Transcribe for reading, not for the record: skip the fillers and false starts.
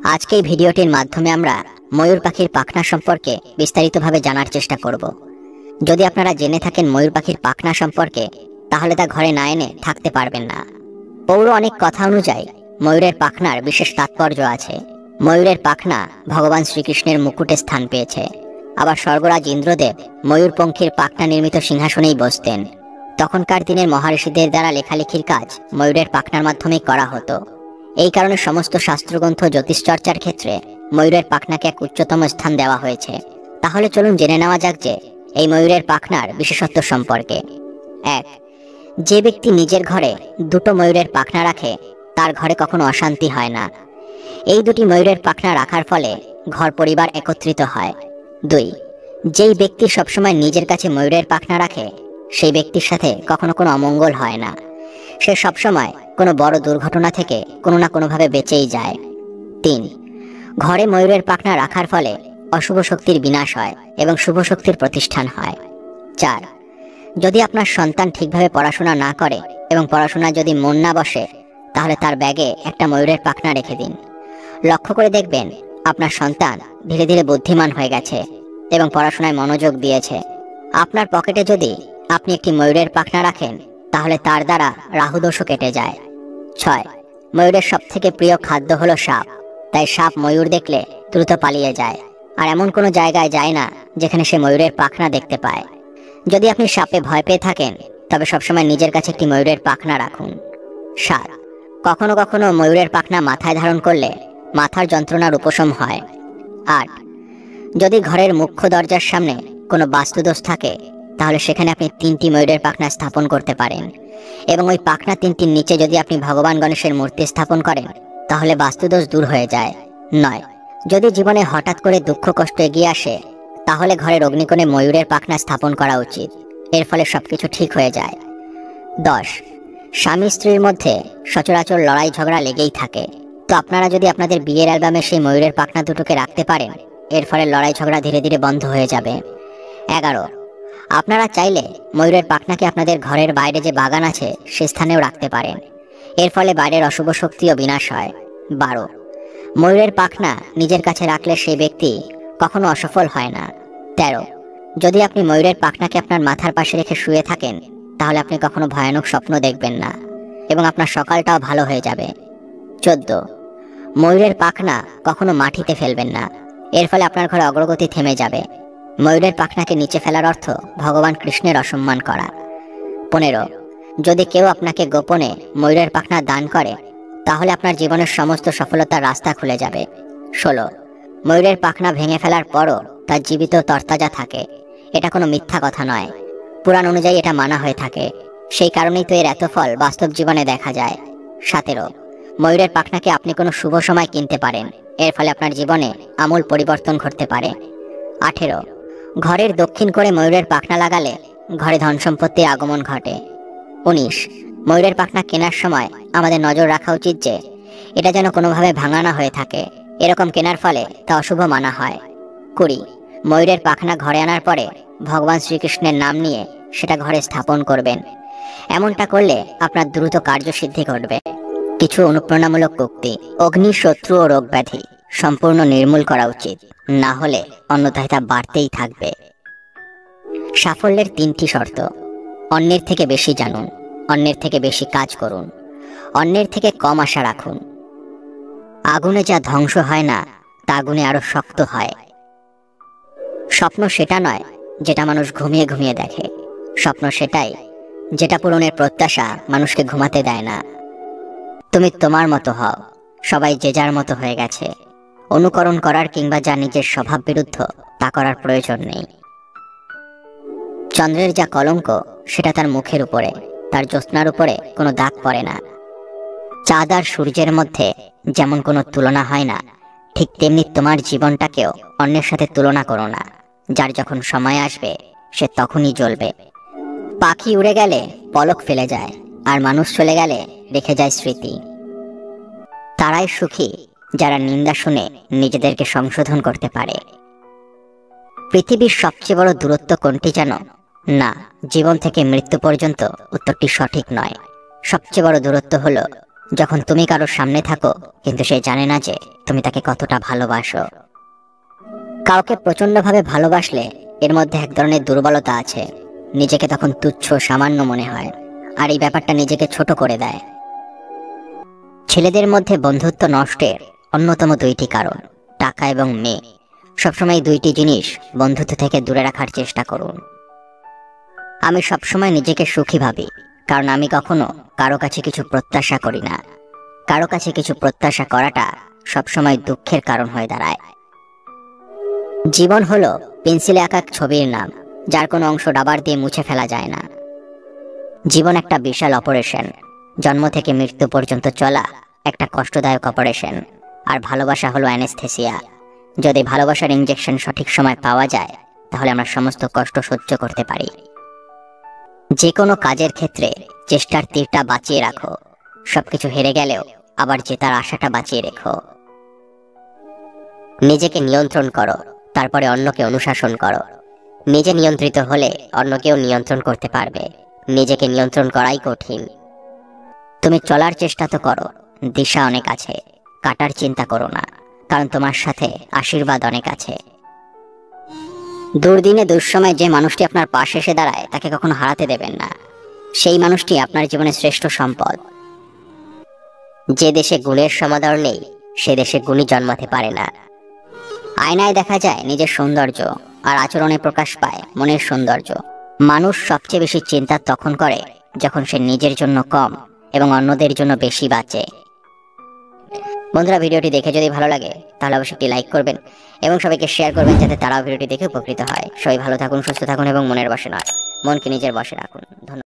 আজকের ভিডিওটির মাধ্যমে আমরা ময়ূর পাখির পাখনা সম্পর্কে বিস্তারিতভাবে জানার চেষ্টা করব। যদি আপনারা জেনে থাকেন ময়ূর পাখির পাখনা সম্পর্কে, তাহলে তা ঘরে না এনে থাকতে পারবেন না। পৌরাণিক কথা অনুযায়ী ময়ূরের পাখনার বিশেষ তাৎপর্য আছে। ময়ূরের পাখনা ভগবান শ্রীকৃষ্ণের মুকুটে স্থান পেয়েছে। আবার স্বর্গরাজ ইন্দ্রদেব ময়ূরপঙ্খীর পাখনা নির্মিত সিংহাসনেই বসতেন। তখনকার দিনের মহর্ষিদের দ্বারা লেখালেখির কাজ ময়ূরের পাখনার মাধ্যমেই করা হতো। এই কারণে সমস্ত শাস্ত্রগ্রন্থ জ্যোতিষ চর্চার ক্ষেত্রে ময়ূরের পাখনাকে এক উচ্চতম স্থান দেওয়া হয়েছে। তাহলে চলুন জেনে নেওয়া যাক যে এই ময়ূরের পাখনার বিশেষত্ব সম্পর্কে। 1. যে ব্যক্তি নিজের ঘরে দুটো ময়ূরের পাখনা রাখে তার ঘরে কখনো অশান্তি হয় না। এই দুটি ময়ূরের পাখনা রাখার ফলে ঘর পরিবার একত্রিত হয়। 2. যেই ব্যক্তি সবসময় নিজের কাছে ময়ূরের পাখনা রাখে সেই ব্যক্তির সাথে কখনো কোনো অমঙ্গল হয় না। সে সবসময় কোনো বড় দুর্ঘটনা থেকে কোনো না কোনোভাবে বেঁচেই যায়। 3. ঘরে ময়ূরের পাখনা রাখার ফলে অশুভ শক্তির বিনাশ হয় এবং শুভ শক্তির প্রতিষ্ঠান হয়। 4. যদি আপনার সন্তান ঠিকভাবে পড়াশোনা না করে এবং পড়াশোনায় যদি মন না বসে, তাহলে তার ব্যাগে একটা ময়ূরের পাখনা রেখে দিন। লক্ষ্য করে দেখবেন আপনার সন্তান ধীরে ধীরে বুদ্ধিমান হয়ে গেছে এবং পড়াশোনায় মনোযোগ দিয়েছে। আপনার পকেটে যদি আপনি একটি ময়ূরের পাখনা রাখেন, তাহলে তার দ্বারা রাহুদোষও কেটে যায়। 6. ময়ূরের সবথেকে প্রিয় খাদ্য হলো সাপ, তাই সাপ ময়ূর দেখলে দ্রুত পালিয়ে যায় আর এমন কোনো জায়গায় যায় না যেখানে সে ময়ূরের পাখনা দেখতে পায়। যদি আপনি সাপে ভয় পেয়ে থাকেন, তবে সবসময় নিজের কাছে একটি ময়ূরের পাখনা রাখুন। 7. কখনো কখনো ময়ূরের পাখনা মাথায় ধারণ করলে মাথার যন্ত্রণার উপশম হয়। 8. যদি ঘরের মুখ্য দরজার সামনে কোনো বাস্তুদোষ থাকে, তাহলে সেখানে আপনি 3টি ময়ূরের পাখনা স্থাপন করতে পারেন এবং ওই পাখনা 3টির নিচে যদি আপনি ভগবান গণেশের মূর্তি স্থাপন করেন, তাহলে বাস্তুদোষ দূর হয়ে যায়। 9. যদি জীবনে হঠাৎ করে দুঃখ কষ্ট এগিয়ে আসে, তাহলে ঘরের অগ্নিকোণে ময়ূরের পাখনা স্থাপন করা উচিত। এর ফলে সবকিছু ঠিক হয়ে যায়। 10. স্বামী স্ত্রীর মধ্যে সচরাচর লড়াই ঝগড়া লেগেই থাকে, তো আপনারা যদি আপনাদের বিয়ের অ্যালবামে সেই ময়ূরের পাখনা দুটোকে রাখতে পারেন, এর ফলে লড়াই ঝগড়া ধীরে ধীরে বন্ধ হয়ে যাবে। 11. আপনারা চাইলে ময়ূরের পাখনাকে আপনাদের ঘরের বাইরে যে বাগান আছে সে স্থানেও রাখতে পারেন। এর ফলে বাইরের অশুভ শক্তিও বিনাশ হয়। 12. ময়ূরের পাখনা নিজের কাছে রাখলে সেই ব্যক্তি কখনো অসফল হয় না। 13. যদি আপনি ময়ূরের পাখনাকে আপনার মাথার পাশে রেখে শুয়ে থাকেন, তাহলে আপনি কখনো ভয়ানক স্বপ্ন দেখবেন না এবং আপনার সকালটাও ভালো হয়ে যাবে। 14. ময়ূরের পাখনা কখনো মাটিতে ফেলবেন না, এর ফলে আপনার ঘরে অগ্রগতি থেমে যাবে। ময়ূরের পাখনাকে নিচে ফেলার অর্থ ভগবান কৃষ্ণের অসম্মান করা। 15. যদি কেউ আপনাকে গোপনে ময়ূরের পাখনা দান করে, তাহলে আপনার জীবনের সমস্ত সফলতার রাস্তা খুলে যাবে। 16. ময়ূরের পাখনা ভেঙে ফেলার পরও তার জীবিত তরতাজা থাকে, এটা কোনো মিথ্যা কথা নয়। পুরাণ অনুযায়ী এটা মানা হয়ে থাকে, সেই কারণেই তো এর এত ফল বাস্তব জীবনে দেখা যায়। 17. ময়ূরের পাখনাকে আপনি কোনো শুভ সময় কিনতে পারেন, এর ফলে আপনার জীবনে আমূল পরিবর্তন ঘটতে পারে। 18. ঘরের দক্ষিণ করে ময়ূরের পাখনা লাগালে ঘরে ধন সম্পত্তির আগমন ঘটে। 19. ময়ূরের পাখনা কেনার সময় আমাদের নজর রাখা উচিত যে এটা যেন কোনোভাবে ভাঙা না হয়ে থাকে, এরকম কেনার ফলে তা অশুভ মানা হয়। 20. ময়ূরের পাখনা ঘরে আনার পরে ভগবান শ্রীকৃষ্ণের নাম নিয়ে সেটা ঘরে স্থাপন করবেন। এমনটা করলে আপনার দ্রুত কার্যসিদ্ধি ঘটবে। কিছু অনুপ্রেরণামূলক উক্তি। অগ্নি, শত্রু ও রোগ ব্যাধি সম্পূর্ণ নির্মূল করা উচিত, না হলে অন্যথায় তা বাড়তেই থাকবে। সাফল্যের 3টি শর্ত। অন্যের থেকে বেশি জানুন, অন্যের থেকে বেশি কাজ করুন, অন্যের থেকে কম আশা রাখুন। আগুনে যা ধ্বংস হয় না তা আগুনে আরো শক্ত হয়। স্বপ্ন সেটা নয় যেটা মানুষ ঘুমিয়ে ঘুমিয়ে দেখে, স্বপ্ন সেটাই যেটা পূরণের প্রত্যাশা মানুষকে ঘুমাতে দেয় না। তুমি তোমার মতো হও, সবাই যে যার মতো হয়ে গেছে। অনুকরণ করার কিংবা যা নিজের স্বভাব বিরুদ্ধ তা করার প্রয়োজন নেই। চন্দ্রের যা কলঙ্ক সেটা তার মুখের উপরে, তার জ্যোৎস্নার উপরে কোনো দাগ পড়ে না। চাঁদ আর সূর্যের মধ্যে যেমন কোনো তুলনা হয় না, ঠিক তেমনি তোমার জীবনটাকেও অন্যের সাথে তুলনা করো না। যার যখন সময় আসবে সে তখনই জ্বলবে। পাখি উড়ে গেলে পলক ফেলে যায়, আর মানুষ চলে গেলে রেখে যায় স্মৃতি। তারাই সুখী যারা নিন্দা শুনে নিজেদেরকে সংশোধন করতে পারে। পৃথিবীর সবচেয়ে বড় দূরত্ব কোনটি জানো? না, জীবন থেকে মৃত্যু পর্যন্ত উত্তরটি সঠিক নয়। সবচেয়ে বড় দূরত্ব হলো যখন তুমি কারোর সামনে থাকো কিন্তু সে জানে না যে তুমি তাকে কতটা ভালোবাসো। কাউকে প্রচন্ডভাবে ভালোবাসলে এর মধ্যে এক ধরনের দুর্বলতা আছে, নিজেকে তখন তুচ্ছ সামান্য মনে হয়, আর এই ব্যাপারটা নিজেকে ছোট করে দেয়। ছেলেদের মধ্যে বন্ধুত্ব নষ্টের অন্যতম দুইটি কারণ টাকা এবং মেয়ে। সবসময় দুইটি জিনিস বন্ধুত্ব থেকে দূরে রাখার চেষ্টা করুন। আমি সবসময় নিজেকে সুখী ভাবি, কারণ আমি কখনো কারো কাছে কিছু প্রত্যাশা করি না। কারো কাছে কিছু প্রত্যাশা করাটা সবসময় দুঃখের কারণ হয়ে দাঁড়ায়। জীবন হলো পেন্সিলে আঁকা ছবির নাম, যার কোনো অংশ রাবার দিয়ে মুছে ফেলা যায় না। জীবন একটা বিশাল অপারেশন, জন্ম থেকে মৃত্যু পর্যন্ত চলা একটা কষ্টদায়ক অপারেশন। আর ভালোবাসা হলো অ্যানেস্থেসিয়া। যদি ভালোবাসার ইনজেকশন সঠিক সময় পাওয়া যায়, তাহলে আমরা সমস্ত কষ্ট সহ্য করতে পারি। যে কোনো কাজের ক্ষেত্রে চেষ্টার তীরটা বাঁচিয়ে রাখো। সবকিছু হেরে গেলেও আবার জেতার আশাটা বাঁচিয়ে রেখো। নিজেকে নিয়ন্ত্রণ করো, তারপরে অন্যকে অনুশাসন করো। নিজে নিয়ন্ত্রিত হলে অন্যকেও নিয়ন্ত্রণ করতে পারবে। নিজেকে নিয়ন্ত্রণ করাই কঠিন। তুমি চলার চেষ্টা তো করো, দিশা অনেক আছে। কাটার চিন্তা করো না, কারণ তোমার সাথে আশীর্বাদ অনেক আছে। দুর্দিনে দুঃসময়ে যে মানুষটি আপনার পাশে এসে দাঁড়ায় তাকে কখনো হারাতে দেবেন না। সেই মানুষটি আপনার জীবনের শ্রেষ্ঠ সম্পদ। যে দেশে গুণের সমাদর নেই, সে দেশে গুণী জন্মাতে পারে না। আয়নায় দেখা যায় নিজের সৌন্দর্য, আর আচরণে প্রকাশ পায় মনের সৌন্দর্য। মানুষ সবচেয়ে বেশি চিন্তা তখন করে যখন সে নিজের জন্য কম এবং অন্যদের জন্য বেশি বাঁচে। বন্ধুরা, ভিডিওটি দেখে যদি ভালো লাগে তাহলে অবশ্যই একটি লাইক করবেন এবং সবাইকে শেয়ার করবেন, যাতে তারাও ভিডিওটি দেখে উপকৃত হয়। সবাই ভালো থাকুন, সুস্থ থাকুন এবং মনের বশে নয়, মনকে নিজের বশে রাখুন। ধন্যবাদ।